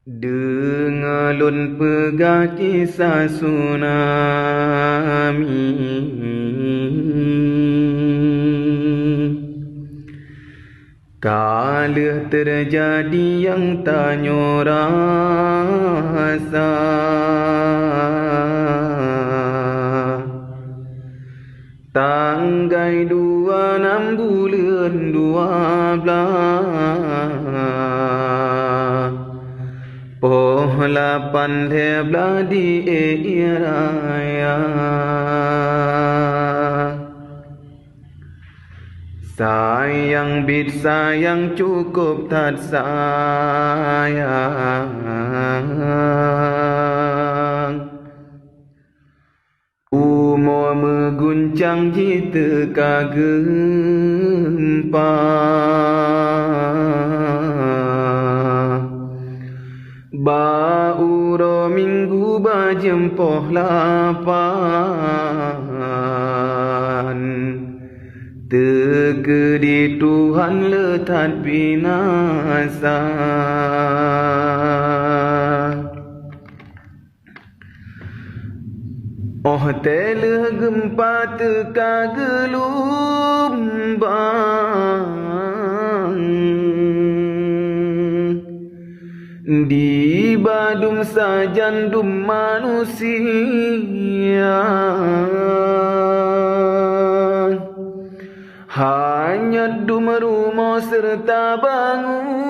Dengalun pegah kisah tsunami, kala terjadi yang tanyo rasa. Tanggai 26 bulan 12 8 di raya. Sayang bit sayang cukup tak sayang. Umur mengguncang jita kagempa. Bauro minggu bajempoh 8. Teka di Tuhan letak binasa. Oh tela gempa teka gelombang. Di badung sajandum manusia. Hanya dum rumah serta bangunan.